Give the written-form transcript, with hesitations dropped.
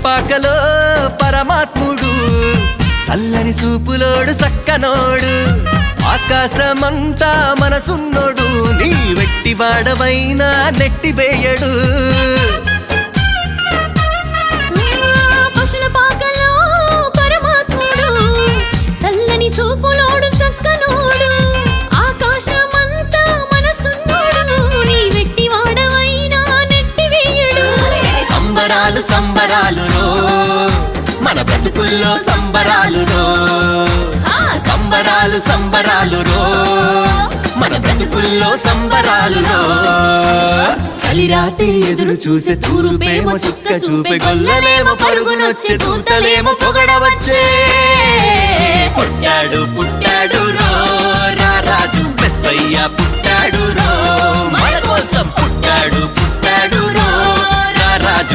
పాకలో పరమాత్ముడు చల్లని చూపులోడు సక్కనోడు ఆకాశమంతా మనసున్నోడు నీ వెట్టి వాడవైనా నెట్టివేయడు పశుల పాకలో పరమాత్ముడు చల్లని చూపులోడు సక్కనోడు ఆకాశమంతా మనసున్నోడు నీ వెట్టి వాడవైనా నెట్టివేయడు సంబరాలు సంబరాలురో మన బ్రతుకుల్లో సంబరాలురో సంబరాలు సంబరాలురో మన బ్రతుకుల్లో సంబరాలురో చలిరాత్రి ఎదురు చూసే తూరుపేమో చుక్క చూపే గొల్లలేమో పరుగునొచ్చే దూతలేమో పొగడవచ్చే పుట్టాడు పుట్టాడు రో రాజు మెస్సయ్య పుట్టాడు రో మన కోసం పుట్టాడు పుట్టాడు రో